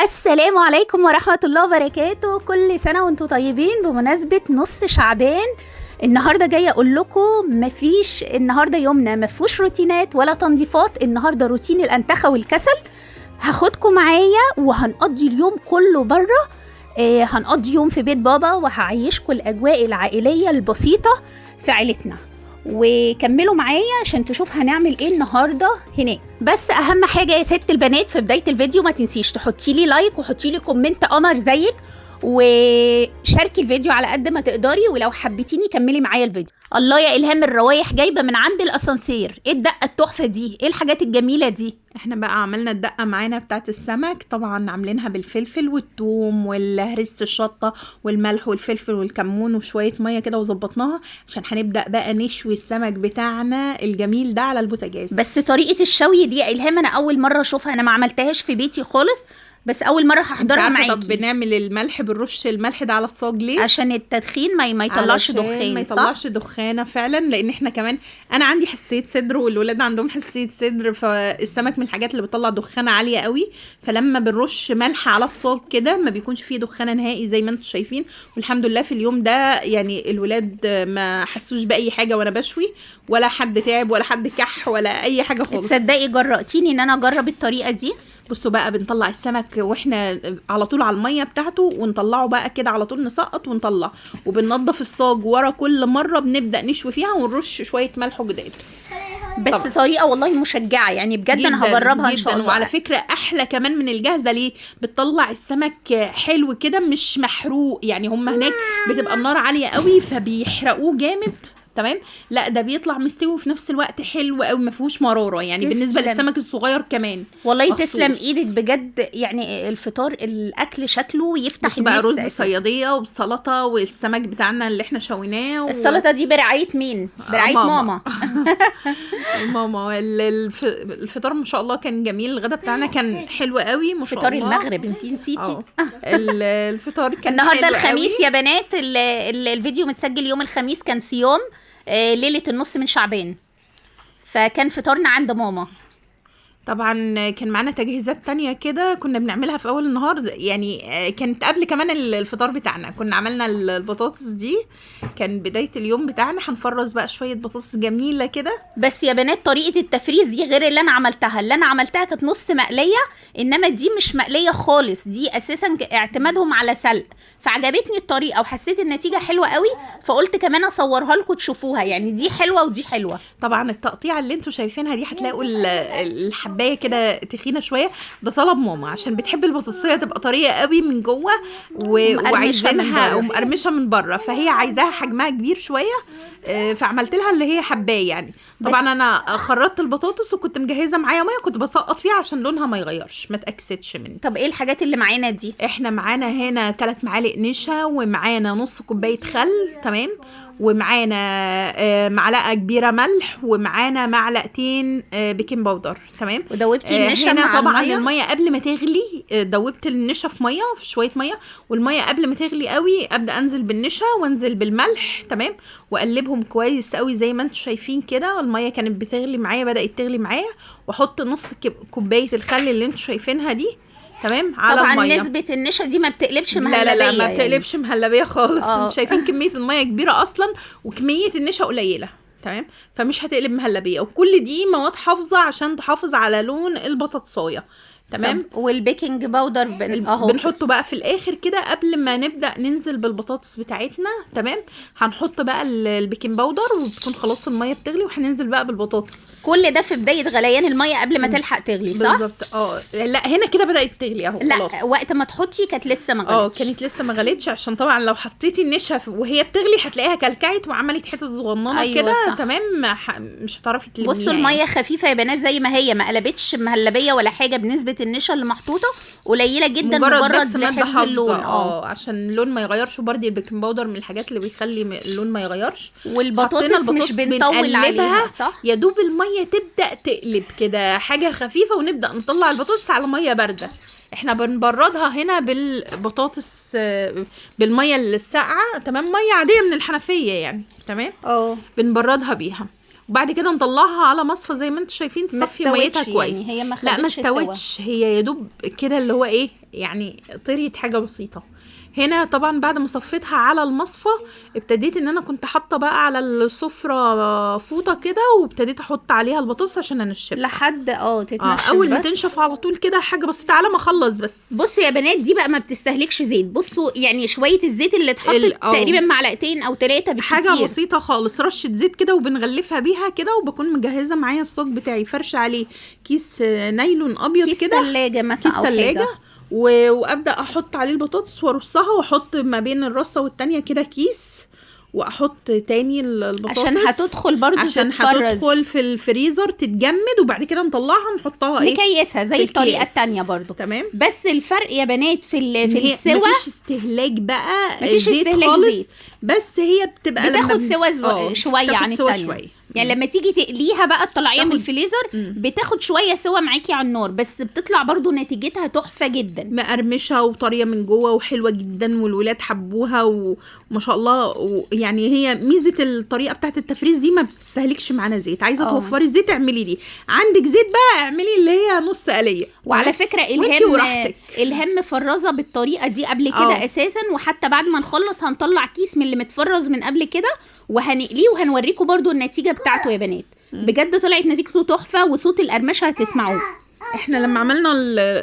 السلام عليكم ورحمة الله وبركاته. كل سنة وانتم طيبين بمناسبة نص شعبان. النهاردة جاية اقول لكم مفيش النهاردة يومنا مفيهوش روتينات ولا تنظيفات. النهاردة روتين الانتخة والكسل. هاخدكم معايا وهنقضي اليوم كله بره. هنقضي يوم في بيت بابا وهعيشكم الاجواء العائلية البسيطة في عيلتنا، وكملوا معايا عشان تشوف هنعمل ايه النهارده هناك. بس اهم حاجه يا ست البنات في بدايه الفيديو ما تنسيش تحطي لي لايك وحطي لي كومنت قمر زيك، وشاركي الفيديو على قد ما تقدري، ولو حبيتيني كملي معايا الفيديو. الله يا الهام، الروايح جايبه من عند الاسانسير. ايه الدقه التحفه دي؟ ايه الحاجات الجميله دي؟ احنا بقى عملنا الدقة معانا بتاعت السمك، طبعا عاملينها بالفلفل والثوم والهريسة الشطة والملح والفلفل والكمون وشوية مية كده وظبطناها عشان هنبدأ بقى نشوي السمك بتاعنا الجميل ده على البوتاجاز. بس طريقة الشوي دي يا الهام انا اول مرة اشوفها، انا ما عملتهاش في بيتي خالص، بس اول مرة هحضرها معاكي. طب بنعمل الملح، بنرش الملح ده على الصاج ليه؟ عشان التدخين ما يطلعش دخان، ما يطلعش دخانه فعلا، لان احنا كمان انا عندي حساسيه صدر والولاد عندهم حساسيه صدر، فالسمك من الحاجات اللي بتطلع دخانه عاليه قوي، فلما بنرش ملح على الصاج كده ما بيكونش فيه دخانه نهائي زي ما انتم شايفين. والحمد لله في اليوم ده يعني الولاد ما حسوش باي حاجه وانا بشوي، ولا حد تعب ولا حد كح ولا اي حاجه خالص. تصدقي جرأتيني ان انا اجرب الطريقه دي. بصوا بقى، بنطلع السمك واحنا على طول على الميه بتاعته ونطلعه بقى كده على طول، نسقط ونطلع، وبننضف الصاج ورا كل مره بنبدا نشوي فيها ونرش شويه ملح وجداد. بس طبعا طريقه والله مشجعه يعني بجد، انا هجربها ان شاء الله. وعلى فكره احلى كمان من الجاهزه. ليه؟ بتطلع السمك حلو كده مش محروق، يعني هم هناك بتبقى النار عاليه قوي فبيحرقوه جامد، تمام؟ لا ده بيطلع مستوي في نفس الوقت حلو قوي، ما فيهوش مراره يعني بالنسبه للسمك الصغير كمان. والله تسلم ايدك بجد. يعني الفطار الاكل شكله يفتح النفس. بقى رز صياديه وبسلطه والسمك بتاعنا اللي احنا شويناه. السلطه دي برعايه مين؟ برعايه ماما. ماما. الفطار ما شاء الله كان جميل. الغدا بتاعنا كان حلو قوي ما شاء الله. فطار المغرب انتي نسيتي. الفطار كان النهارده الخميس قوي. يا بنات الفيديو متسجل يوم الخميس، كان صيام ليلة النص من شعبان، فكان فطارنا عند ماما. طبعا كان معانا تجهيزات تانية كده كنا بنعملها في اول النهار، يعني كانت قبل كمان الفطار بتاعنا. كنا عملنا البطاطس دي، كان بداية اليوم بتاعنا. هنفرز بقى شوية بطاطس جميلة كده. بس يا بنات طريقة التفريز دي غير اللي انا عملتها. اللي انا عملتها كانت نص مقلية، انما دي مش مقلية خالص، دي اساسا اعتمادهم على سلق. فعجبتني الطريقة وحسيت النتيجة حلوة قوي، فقلت كمان اصورها لكم تشوفوها. يعني دي حلوة ودي حلوة. طبعا التقطيعة اللي انتوا شايفينها دي هتلاقوا الحباية كده تخينة شوية، ده طلب ماما عشان بتحب البطاطسية تبقى طرية قوي من جوه وعايزينها ومقرمشة من بره، فهي عايزاها حجمها كبير شوية. فعملت لها اللي هي حباية يعني. طبعا انا خرطت البطاطس وكنت مجهزة معايا مية، كنت بسقط فيها عشان لونها ما يغيرش ما تأكسدش مني. طب ايه الحاجات اللي معانا دي؟ احنا معانا هنا 3 معالق نشا، ومعانا نص كوباية خل، تمام، ومعانا معلقة كبيرة ملح، ومعانا معلقتين بيكنج باودر، تمام. ودوبتي النشا مع طبعا المية قبل ما تغلي. دوبت النشا في مية، في شوية مية، والمية قبل ما تغلي قوي ابدا انزل بالنشا وانزل بالملح، تمام، واقلبهم كويس قوي زي ما انتم شايفين كده. المية كانت بتغلي معايا، بدأت تغلي معايا، واحط نص كوباية الخل اللي انتم شايفينها دي، تمام، على طبعا المية. نسبة النشا دي ما بتقلبش مهلبية. لا ما بتقلبش يعني. مهلبية خالص. انتوا شايفين كمية المية كبيرة اصلا وكمية النشا قليلة، تمام، فمش هتقلب مهلبية. وكل دي مواد حافظة عشان تحافظ على لون البطاطساية، تمام. والبيكنج باودر بنحطه بقى في الاخر كده قبل ما نبدا ننزل بالبطاطس بتاعتنا، تمام. هنحط بقى البيكنج باودر وبتكون خلاص الميه بتغلي، وهننزل بقى بالبطاطس. كل ده في بدايه غليان الميه قبل ما تلحق تغلي، صح؟ بالظبط. لا هنا كده بدات تغلي اهو خلاص. لا وقت ما تحطي كانت لسه ما غليتش. كانت لسه ما غليتش، عشان طبعا لو حطيتي النشا وهي بتغلي هتلاقيها كلكعت وعملت حتت صغننه. أيوة كده تمام، مش هتعرفي تلميها. بصوا الميه خفيفه يا بنات زي ما هي، ما قلبتش مهلبيه ولا حاجه. بنسبه النشا اللي محطوطه قليله جدا، مجرد لحفظ اللون. عشان اللون ما يغيرش. وبرده البيكنج باودر من الحاجات اللي بيخلي اللون ما يغيرش. والبطاطس مش بنطول عليها، صح؟ يا دوب الميه تبدا تقلب كده حاجه خفيفه، ونبدا نطلع البطاطس على ميه بارده. احنا بنبردها هنا بالبطاطس بالميه الساقعه، تمام، ميه عاديه من الحنفيه يعني، تمام. بنبردها بيها. وبعد كده نطلعها على مصفى زي ما انتم شايفين تصفي ميتها كويس. يعني هي لا ما استوتش، هي يا دوب كده اللي هو ايه يعني طريت حاجه بسيطه. هنا طبعا بعد ما صفيتها على المصفى ابتديت ان انا كنت حاطه بقى على السفره فوطه كده، وابتديت احط عليها البطاطس عشان انشفها لحد تتنشف. اول ما تنشف على طول كده حاجه بسيطه على ما اخلص بس. بصوا يا بنات دي بقى ما بتستهلكش زيت. بصوا يعني شويه الزيت اللي اتحطت تقريبا معلقتين او 3 بالكتير، حاجه بسيطه خالص، رشه زيت كده وبنغلفها بيها كده، وبكون مجهزه معايا الصاج بتاعي فرش عليه كيس نايلون ابيض كده، كيس ثلاجه مثلا او حاجه، وابدا احط عليه البطاطس وارصها، واحط ما بين الرصه والتانيه كده كيس، واحط تاني البطاطس عشان هتدخل برضو عشان هتدخل في الفريزر تتجمد، وبعد كده نطلعها نحطها نكيسها زي الطريقه التانيه برضو. تمام. بس الفرق يا بنات في السوا مفيش استهلاك بقى، مفيش زيت استهلاك خالص زيت. بس هي بتبقى بتاخد سوا شويه عن التانيه. يعني لما تيجي تقليها بقى تطلعيها من الفريزر بتاخد شويه سوا معاكي على النار، بس بتطلع برضو نتيجتها تحفه جدا، مقرمشه وطريه من جوه وحلوه جدا، والولاد حبوها وما شاء الله. يعني هي ميزه الطريقه بتاعت التفريز دي ما بتستهلكش معانا زيت. عايزه توفري زيت اعملي دي، عندك زيت بقى اعملي اللي هي نص قليه. وعلى فكره الهم مفرزه بالطريقه دي قبل كده اساسا، وحتى بعد ما نخلص هنطلع كيس من اللي متفرز من قبل كده وهنقليه وهنوريكم برضو النتيجه بتاعته يا بنات. بجد طلعت نتيجته تحفه، وصوت القرمشه هتسمعوه. احنا لما عملنا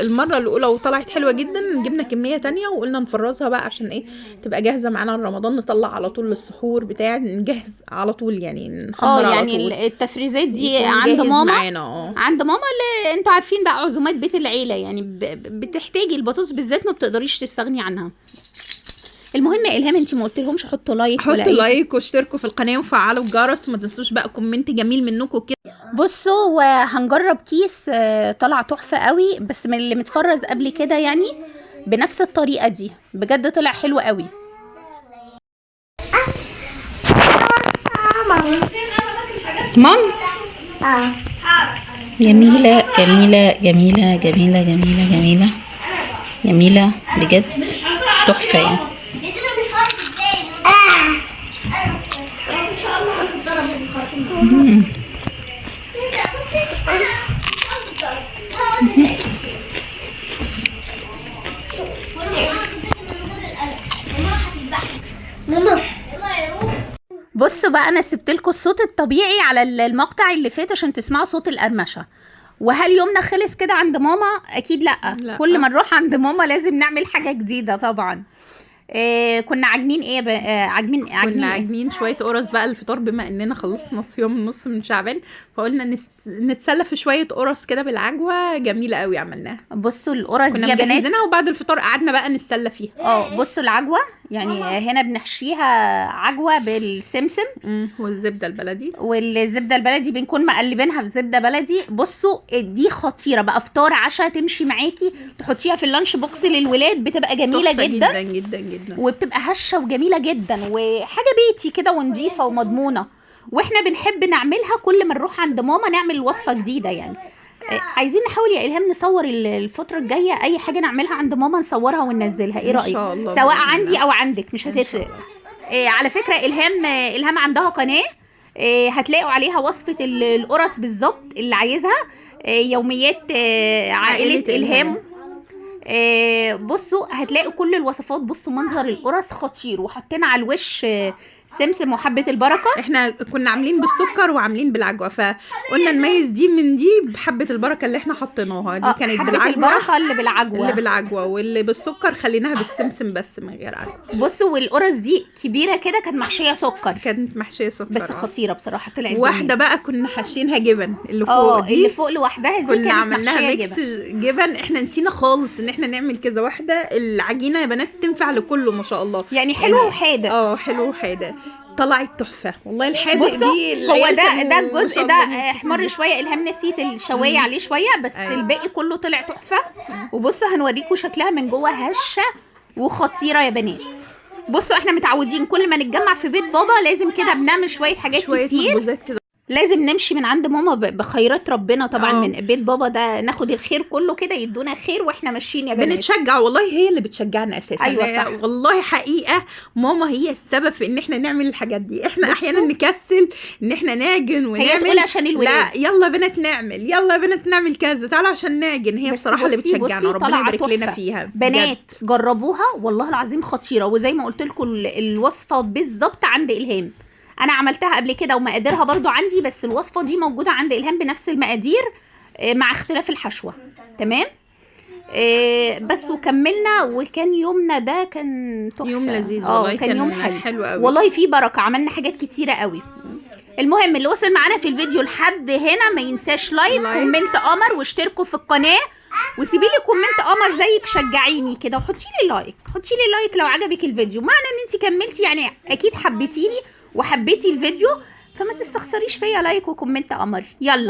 المره الاولى وطلعت حلوه جدا، جبنا كميه تانية وقلنا نفرزها بقى عشان ايه تبقى جاهزه معانا لرمضان، نطلع على طول للسحور بتاع، نجهز على طول يعني نحمر على طول. يعني التفريزات دي عند ماما عند ماما اللي انتوا عارفين بقى عزومات بيت العيله، يعني بتحتاجي البطاطس بالذات ما بتقدريش تستغني عنها. المهم يا الهام انتي ما قلتلهمش حطوا لايك ولا حطوا لايك واشتركوا في القناه وفعلوا الجرس، وما تنسوش بقى كومنت جميل منكم كده. بصوا وهنجرب كيس طلع تحفه قوي، بس من اللي متفرز قبل كده يعني بنفس الطريقه دي، بجد طلع حلو قوي. مام جميله جميله جميله جميله جميله جميله جميله بجد تحفه يعني. بصوا بقى انا سبت لكم الصوت الطبيعي على المقطع اللي فات عشان تسمعوا صوت القرمشه. وهل يومنا خلص كده عند ماما؟ اكيد لا. كل ما نروح عند ماما لازم نعمل حاجه جديده طبعا. كنا عاجنين ايه كنا عاجنين شويه قرص بقى الفطار، بما اننا خلصنا صيام النص من شعبان، فقلنا نتسلى في شويه قرص كده بالعجوه جميله قوي عملناها. بصوا القرص دي يا بنات كنا وبعد الفطار قعدنا بقى نتسلى فيها. بصوا العجوه يعني هنا بنحشيها عجوه بالسمسم والزبده البلدي، والزبده البلدي بنكون مقلبينها في زبده بلدي. بصوا دي خطيره بقى، فطار عشاء تمشي معاكي، تحطيها في اللانش بوكس للولاد، بتبقى جميله جدا جدا جدا جدا، وبتبقى هشه وجميله جدا، وحاجه بيتي كده ونضيفه ومضمونه. واحنا بنحب نعملها كل ما نروح عند ماما نعمل وصفه جديده يعني. عايزين نحاول يا الهام نصور الفتره الجايه اي حاجه نعملها عند ماما نصورها وننزلها، ايه رايك؟ سواء عندي او عندك مش هتفرق. على فكره الهام عندها قناه هتلاقوا عليها وصفه القرص بالظبط اللي عايزها، يوميات عائله الهام. بصوا هتلاقوا كل الوصفات. بصوا منظر القرص خطير، وحطينا على الوش سمسم وحبه البركه. احنا كنا عاملين بالسكر وعاملين بالعجوه، فقلنا نميز دي من دي بحبه البركه اللي احنا حطيناها دي كانت بالعجوه. البركه اللي بالعجوه واللي بالسكر خليناها بالسمسم بس من غير عجوه. بصوا والقرص دي كبيره كده كانت محشيه سكر، بس خطيره بصراحه طلعت. واحده بقى كنا حاشينها جبن، اللي فوق دي اللي فوق لوحدها دي كنا عملناها ميكس جبن. احنا نسينا خالص ان احنا نعمل كذا واحده. العجينه يا بنات تنفع لكله ما شاء الله، يعني حلو وحادق. حلو وحادق طلعت تحفه والله. الحادق دي هو ده الجزء ده احمر شويه، الهام نسيت الشوايه عليه شويه بس. الباقي كله طلع تحفه. وبصوا هنوريكم شكلها من جوه هشه وخطيره يا بنات. بصوا احنا متعودين كل ما نتجمع في بيت بابا لازم كده بنعمل شويه حاجات كتير. لازم نمشي من عند ماما بخيرات ربنا طبعا. من بيت بابا ده ناخد الخير كله كده، يدونا خير واحنا ماشيين يا بنات. بنتشجع والله، هي اللي بتشجعنا اساسا. ايوه صح والله حقيقه ماما هي السبب في ان احنا نعمل الحاجات دي. احنا احيانا نكسل ان احنا نعجن ونعمل، هي تقول عشان الولاد لا يلا بنات نعمل، يلا بنات نعمل كذا، تعالى عشان نعجن. هي بصراحه اللي بتشجعنا، ربنا يبارك لنا فيها بنات. جربوها والله العظيم خطيره. وزي ما قلت لكم الوصفه بالظبط عند إلهام، انا عملتها قبل كده ومقاديرها برضو عندي، بس الوصفه دي موجوده عند إلهام بنفس المقادير مع اختلاف الحشوه. تمام. بس وكملنا، وكان يومنا ده كان تحفه، يوم لذيذ والله. كان يوم حلو قوي والله، فيه بركه، عملنا حاجات كتيره قوي. المهم اللي وصل معانا في الفيديو لحد هنا ما ينساش لايك كومنت قمر، واشتركوا في القناه، وسيبي لي كومنت قمر زيك، شجعيني كده، وحطي لي لايك، حطي لي لايك لو عجبك الفيديو، معنى ان انت كملتي، يعني اكيد حبيتيني وحبيتي الفيديو، فما تستخسريش فيا لايك وكومنت قمر. يلا.